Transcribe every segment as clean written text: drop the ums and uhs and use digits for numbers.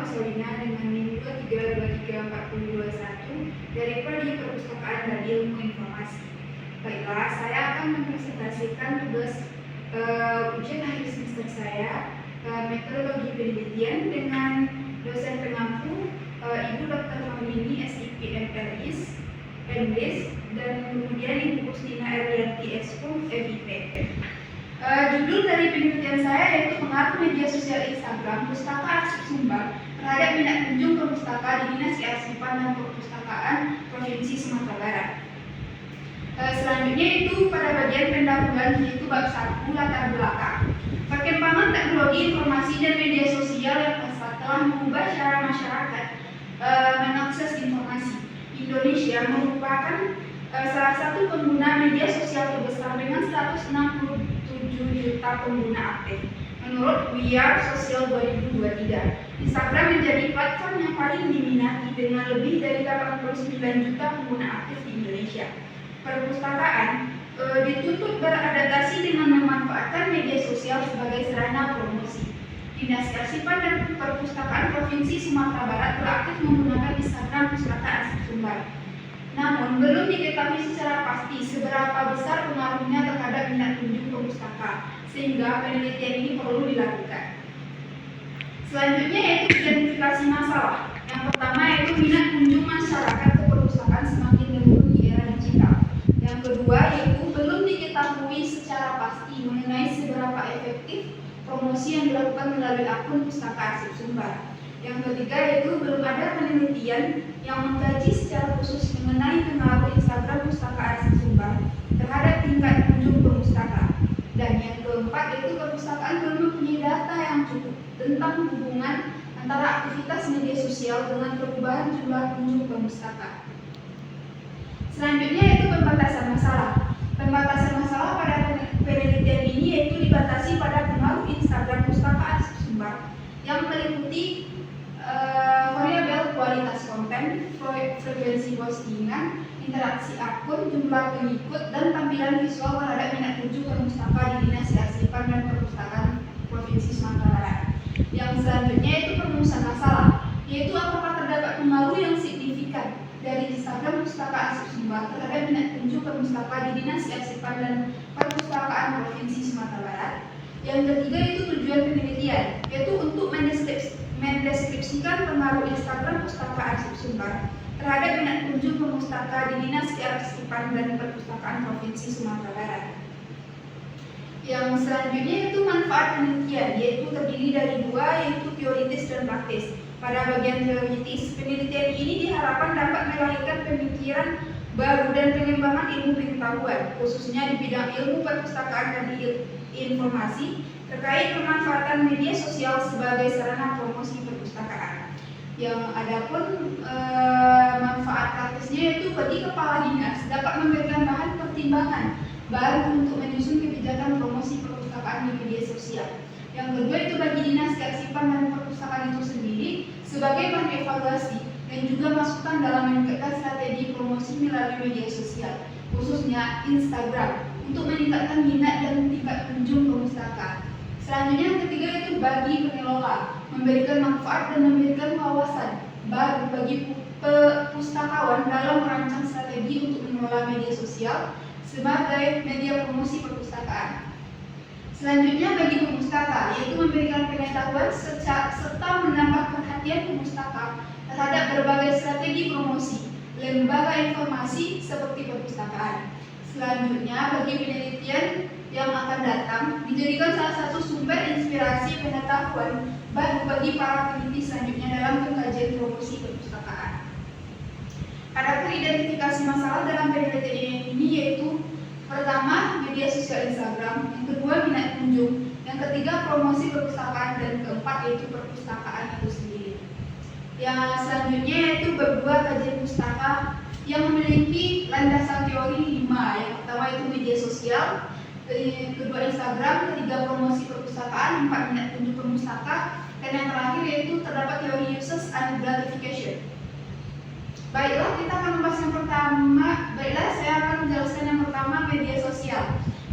Rosalina dengan NIM 23234021 dari Prodi Perpustakaan dan Ilmu Informasi. Baiklah, saya akan mempresentasikan tugas ujian akhir semester saya, metodologi penelitian dengan dosen pengampu Ibu Dr. Maulini SIP MPLIS, dan kemudian Ibu Kustina Erlianti Eskum FIP. Judul dari penelitian saya yaitu pengaruh media sosial Instagram Pustaka Arsip Sumbar terhadap minat kunjung ke pustaka di Dinas Kearsipan dan Perpustakaan Provinsi Sumatera Barat. Selanjutnya itu pada bagian pendahuluan yaitu bab 1 latar belakang. Perkembangan teknologi informasi dan media sosial yang pesat telah mengubah cara masyarakat mengakses informasi. Indonesia merupakan salah satu pengguna media sosial terbesar dengan 167 juta pengguna aktif. Menurut We Are Social 2023, Instagram menjadi platform yang paling diminati dengan lebih dari 89 juta pengguna aktif di Indonesia. Perpustakaan dituntut beradaptasi dengan memanfaatkan media sosial sebagai sarana promosi. Dinas Kearsipan dan Perpustakaan Provinsi Sumatera Barat telah aktif menggunakan Instagram Pustaka Arsip Sumbar. Namun, belum diketahui secara pasti seberapa besar pengaruhnya terhadap minat kunjung ke pustaka, sehingga penelitian ini perlu dilakukan. Selanjutnya yaitu identifikasi masalah. Yang pertama yaitu minat kunjung masyarakat ke perpustakaan semakin menurun di era digital. Yang kedua yaitu belum diketahui secara pasti mengenai seberapa efektif promosi yang dilakukan melalui akun Pustaka Arsip Sumbar. Yang ketiga yaitu belum ada penelitian yang mengkaji secara khusus mengenai pengaruh Instagram Pustaka Arsip Sumbar terhadap tingkat kunjung ke pustaka. Dan yang keempat yaitu perpustakaan belum mempunyai data yang cukup tentang hubungan antara aktivitas media sosial dengan perubahan jumlah kunjung ke pustaka. Selanjutnya yaitu pembatasan masalah. Pembatasan masalah pada penelitian ini yaitu dibatasi pada pengaruh Instagram Pustaka Arsip Sumbar yang meliputi variabel kualitas konten, frekuensi postingan, interaksi akun, jumlah pengikut, dan tampilan visual terhadap minat kunjung ke pustaka di Dinas Kearsipan dan Perpustakaan Provinsi Sumatera Barat. Yang selanjutnya yaitu perumusan masalah, yaitu apakah terdapat pengaruh yang signifikan dari Instagram Pustaka Arsip Sumbar terhadap minat kunjung ke pustaka di Dinas Kearsipan dan Perpustakaan Provinsi Sumatera Barat. Yang ketiga itu tujuan penelitian, yaitu untuk mendeskripsikan pengaruh Instagram Pustaka Arsip Sumbar terhadap minat kunjung ke pustaka di Dinas Kearsipan dan Perpustakaan Provinsi Sumatera Barat. Yang selanjutnya itu manfaat penelitian, yaitu terdiri dari dua, yaitu teoritis dan praktis. Pada bagian teoritis, penelitian ini diharapkan dapat melahirkan pemikiran baru dan pengembangan ilmu pengetahuan, khususnya di bidang ilmu perpustakaan dan informasi terkait pemanfaatan media sosial sebagai sarana promosi perpustakaan. Yang adapun manfaat praktisnya yaitu bagi kepala dinas dapat memberikan bahan pertimbangan baru untuk menyusun kebijakan promosi perpustakaan di media sosial. Yang kedua itu bagi Dinas Kearsipan dan Perpustakaan itu sendiri sebagai bahan evaluasi dan juga masukan dalam meningkatkan strategi promosi melalui media sosial, khususnya Instagram, untuk meningkatkan minat dan tingkat kunjung ke pustaka. Selanjutnya yang ketiga itu bagi pengelola, memberikan manfaat dan memberikan wawasan baru bagi pustakawan dalam merancang strategi untuk mengelola media sosial sebagai media promosi perpustakaan. Selanjutnya bagi pemustaka, yaitu memberikan pengetahuan serta menambah perhatian pemustaka terhadap berbagai strategi promosi lembaga informasi seperti perpustakaan. Selanjutnya bagi penelitian yang akan datang dijadikan salah satu sumber inspirasi pengetahuan baru bagi para peneliti selanjutnya dalam pengkajian promosi perpustakaan. Adapun identifikasi masalah dalam penelitian ini yaitu pertama media sosial Instagram, yang kedua minat kunjung, yang ketiga promosi perpustakaan, dan keempat yaitu perpustakaan itu sendiri. Yang selanjutnya yaitu berdua kajian pustaka yang memiliki landasan teori 5. Yang pertama itu media sosial, kedua Instagram, ketiga promosi perpustakaan, 4 minat kunjung ke pustaka, dan yang terakhir yaitu terdapat teori uses and gratification. Baiklah, kita akan membahas yang pertama. Baiklah, saya akan menjelaskan yang pertama, media sosial.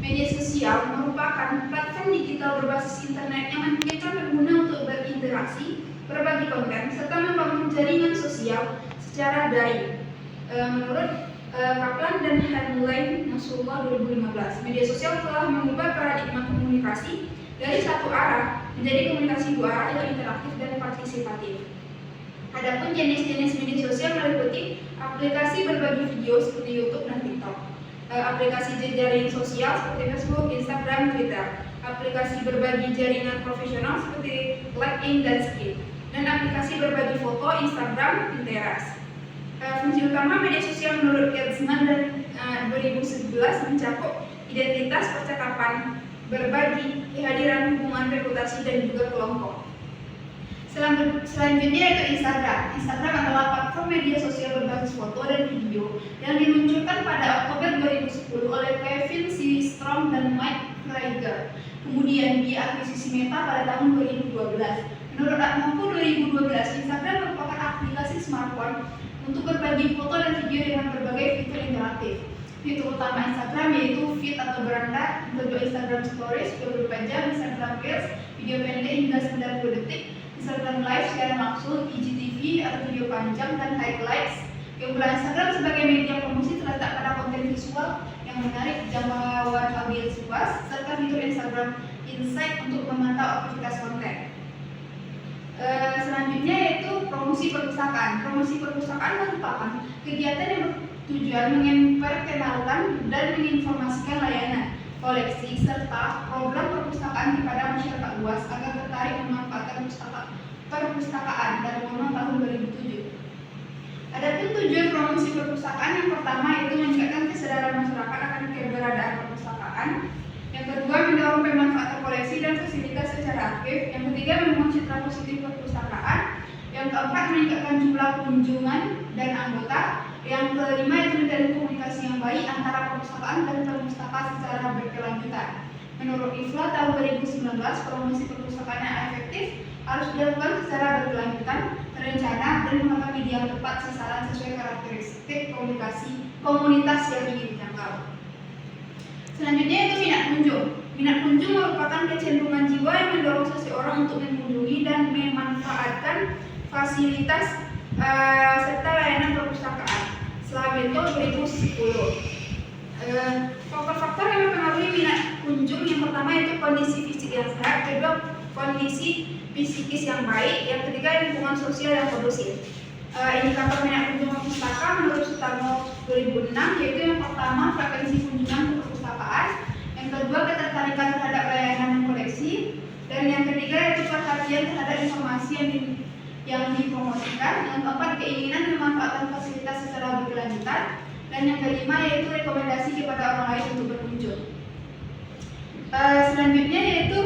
Media sosial merupakan platform digital berbasis internet yang memungkinkan pengguna untuk berinteraksi, berbagi konten, serta membangun jaringan sosial secara daring. Menurut Kaplan dan Heinlein Nasrullah 2015, media sosial telah mengubah paradigma komunikasi dari satu arah menjadi komunikasi dua arah yang interaktif dan partisipatif. Adapun jenis-jenis media sosial meliputi aplikasi berbagi video seperti YouTube dan TikTok, aplikasi jejaring sosial seperti Facebook, Instagram, Twitter, aplikasi berbagi jaringan profesional seperti LinkedIn dan Skype, dan aplikasi berbagi foto Instagram, Pinterest. Fungsi utama media sosial menurut Getzman dan 2011 mencakup identitas percakapan, berbagi, kehadiran, hubungan, reputasi, dan juga kelompok. Selanjutnya yaitu Instagram. Instagram adalah platform media sosial berbasis foto dan video yang diluncurkan pada Oktober 2010 oleh Kevin Systrom dan Mike Krieger. Kemudian diakuisisi Meta pada tahun 2012. Menurut Atmoko 2012, Instagram merupakan aplikasi smartphone untuk berbagi foto dan video dengan berbagai fitur interaktif. Fitur utama Instagram yaitu feed atau beranda, bentuk Instagram Stories 24 jam, Instagram Reels, video pendek hingga 90 detik, Instagram Live secara langsung, IGTV atau video panjang, dan highlights. Keunggulan Instagram sebagai media promosi terletak pada konten visual yang menarik jangkauan audiens luas, serta fitur Instagram Insight untuk memantau aktivitas konten. Selanjutnya yaitu promosi perpustakaan. Promosi perpustakaan merupakan kegiatan yang bertujuan memperkenalkan dan menginformasikan layanan, koleksi, serta program perpustakaan kepada masyarakat luas agar tertarik memanfaatkan perpustakaan dari tahun 2007. Adapun tujuan promosi perpustakaan yang pertama yaitu meningkatkan kesadaran masyarakat akan keberadaan perpustakaan. Yang kedua, mendorong pemanfaatan koleksi dan fasilitas secara aktif. Yang ketiga, membangun citra positif perpustakaan. Yang keempat, meningkatkan jumlah kunjungan dan anggota. Yang kelima, itu menjalin komunikasi yang baik antara perpustakaan dan perpustaka secara berkelanjutan. Menurut IFLA tahun 2019, promosi perpustakaan yang efektif harus dilakukan secara berkelanjutan, terencana, dan menggunakan media yang tepat sasaran sesuai karakteristik komunitas yang ingin dijangkau. Selanjutnya itu minat kunjung. Minat kunjung merupakan kecenderungan jiwa yang mendorong seseorang untuk mengunjungi dan memanfaatkan fasilitas serta layanan perpustakaan. Slaviento 2010. Faktor-faktor yang mempengaruhi minat kunjung yang pertama itu kondisi fisik yang sehat, kedua kondisi psikis yang baik, yang ketiga lingkungan sosial yang kondusif. Indikator minat kunjung perpustakaan menurut Sutarno 2006 yaitu yang pertama frekuensi kunjungan ke perpustakaan, yang kedua ketertarikan terhadap layanan dan koleksi, dan yang ketiga yaitu perhatian terhadap informasi yang dipromosikan, yang keempat keinginan memanfaatkan fasilitas secara berkelanjutan, dan yang kelima yaitu rekomendasi kepada orang lain untuk berkunjung. Selanjutnya yaitu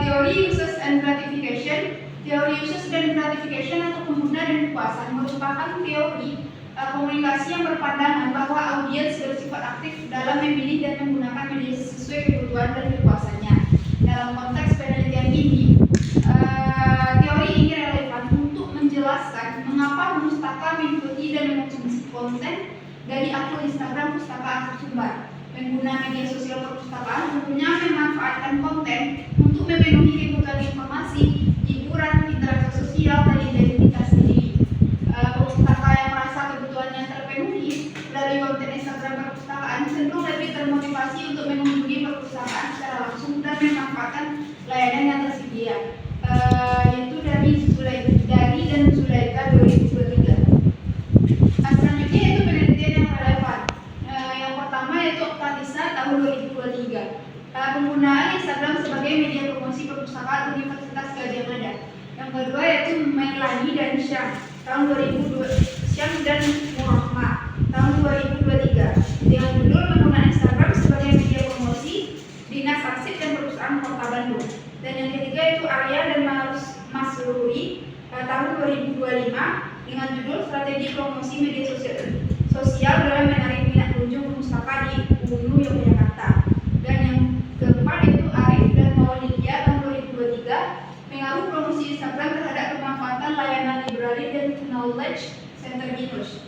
teori uses and gratification. Teori uses dan gratification atau pengguna dan kepuasan merupakan teori komunikasi yang berpandangan bahwa audiens bersifat aktif dalam memilih dan menggunakan media sesuai kebutuhan dan kepuasannya. Dalam konteks penelitian ini, teori ini relevan untuk menjelaskan mengapa pustaka mengikuti dan mengkonsumsi konten dari akun Instagram pustaka sumber. Pengguna media sosial perpustakaan tentunya memanfaatkan konten untuk memenuhi kebutuhan informasi, hiburan, interaksi sosial, dan identitas diri. Pustaka yang merasa kebutuhannya terpenuhi dari konten Instagram perpustakaan cenderung lebih termotivasi untuk mengunjungi perpustakaan secara langsung dan memanfaatkan layanan yang tersedia. Yaitu dari dan Zulaika 2023. Selanjutnya yaitu penelitian yang relevan. Yang pertama yaitu Octatisa tahun 2023. Penggunaan Instagram sebagai media promosi perpustakaan Universitas Gadjah Mada. Yang kedua yaitu Melani dan Syam tahun 2002, Syam dan Murahma tahun 2023 dengan judul penggunaan Instagram sebagai media promosi Dinas Arsip dan Perusahaan Kota Bandung. Dan yang ketiga yaitu Arya dan Masruri tahun 2025 dengan judul Strategi Promosi Media Sosial dalam menarik minat kunjung pustaka di UNU Yogyakarta. Dan yang keempat yaitu Arif dan Maulidia tahun 2023 pengaruh promosi Instagram terhadap pemanfaatan layanan library dan knowledge center Binus.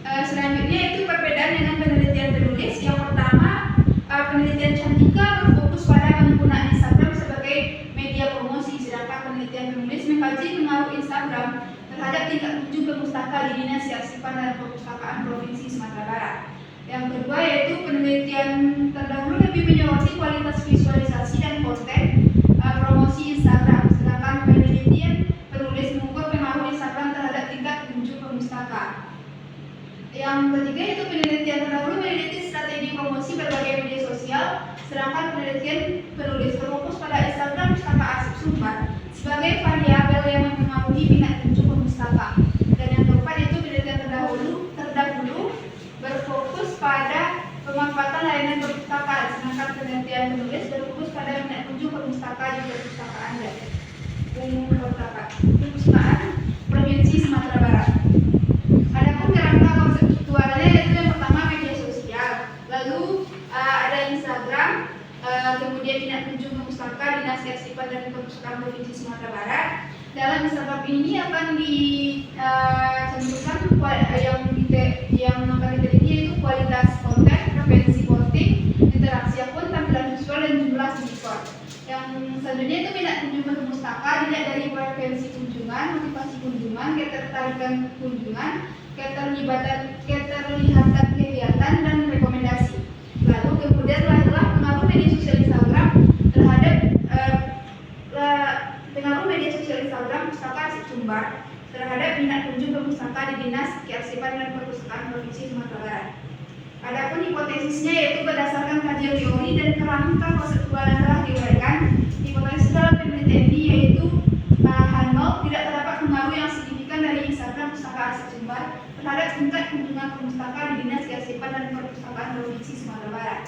Selanjutnya itu perbedaan dengan penelitian penulis. Yang pertama, penelitian Cantika berfokus pada penggunaan Instagram sebagai media tingkat 7 pemustaka di Dinas Kearsipan dan Perpustakaan Provinsi Sumatera Barat. Yang kedua yaitu penelitian terdahulu lebih menyoroti kualitas visualisasi dan konten promosi Instagram, sedangkan penelitian penulis mengukur pengaruh Instagram terhadap tingkat 7 pemustaka. Yang ketiga itu penelitian terdahulu meneliti strategi promosi berbagai media sosial, sedangkan penelitian penulis berfokus pada Instagram Pustaka Arsip Sumbar sebagai variabel yang mempengaruhi minat 7 pemustaka. Dan yang keempat itu penelitian terdahulu berfokus pada pemanfaatan layanan perpustakaan, sedangkan penelitian penulis berfokus pada minat 7 pemustaka di perpustakaan dan perpustakaan Provinsi Sumatera Barat. Adapun kerangka konseptualnya itu yang pertama media sosial, lalu ada Instagram, kemudian minat 7 pemustaka Dinas Kearsipan dan Perpustakaan Provinsi Sumatera Barat. Dalam Instagram ini akan dicantumkan yang akan diteliti yaitu kualitas konten, frekuensi posting, interaksi akun, tampilan visual dan jumlah sinikor. Yang selanjutnya itu minat 7 pemustaka dilihat dari frekuensi kunjungan, motivasi kunjungan, ketertarikan kunjungan, keterlihatan kegiatan dan rekomendasi. Lalu kemudian lahirlah pengaruh media sosial Instagram terhadap Pustaka Arsip Sumbar terhadap minat 7 pemustaka di Dinas Kearsipan dan Perpustakaan Provinsi Sumatera Barat. Adapun hipotesisnya yaitu berdasarkan kajian teori dan kerangka konseptual yang telah diuraikan. Hipotesis dalam penelitian ini yaitu H0 tidak terdapat pengaruh yang signifikan dari Instagram Pustaka Arsip Sumbar terhadap tingkat kunjungan pemustaka di Dinas Kearsipan dan Perpustakaan Provinsi Sumatera Barat.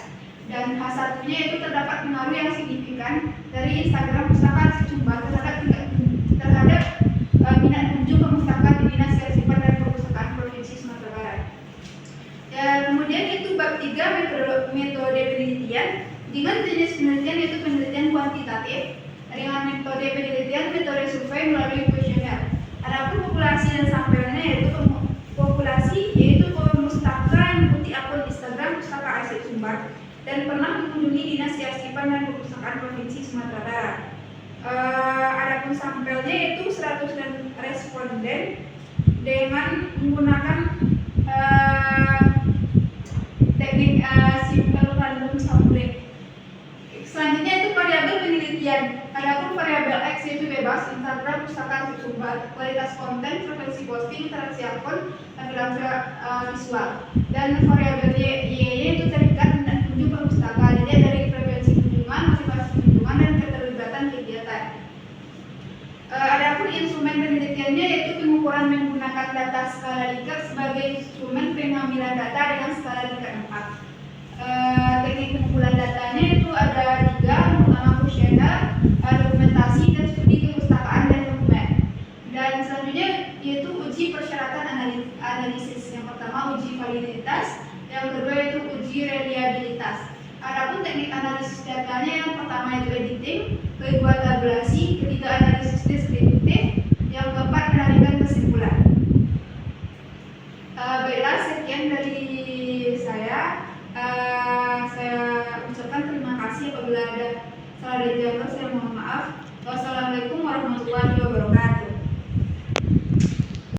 Dan H1-nya yaitu terdapat pengaruh yang signifikan dari Instagram Pustaka Arsip Sumbar terhadap minat 7 pemustaka di Dinas Kearsipan dan Perpustakaan Provinsi Sumatera Barat. Kemudian itu bab 3 metode penelitian. Dengan jenis penelitian yaitu penelitian kuantitatif, dengan metode penelitian metode survei melalui kuesioner. Adapun populasi dan sampelnya yaitu pemustaka yang mengikuti akun Instagram Pustaka Arsip Sumbar dan pernah mengunjungi Dinas Kearsipan dan Perpustakaan Provinsi Sumatera Barat. Adapun sampelnya yaitu 100 responden dengan menggunakan teknik simple random sampling. Selanjutnya itu variabel penelitian. Adapun variabel X yaitu bebas, Instagram Pustaka Arsip Sumbar, kualitas konten, frekuensi posting, interaksi akun, tampilan visual. Dan variabel Y yaitu terikat minat 7 pemustaka dilihat dari frekuensi kunjungan, motivasi kunjungan, dan keterlibatan kegiatan. Adapun instrumen penelitiannya yaitu pengukuran menggunakan data skala Likert sebagai instrumen pengambilan data dengan skala Likert 4. Teknik pengumpulan datanya itu ada 3, yang pertama kuesioner, dokumentasi, dan studi kepustakaan dan dokumen. Dan selanjutnya yaitu uji persyaratan analisis. Yang pertama uji validitas, yang kedua yaitu uji reliabilitas. Adapun teknik analisis datanya yang pertama itu editing, kedua tabulasi, ketiga analisis deskriptif, yang keempat menarikan kesimpulan. Baiklah, sekian dari saya. Saya ucapkan terima kasih apabila ada salah dari jawab, saya mohon maaf.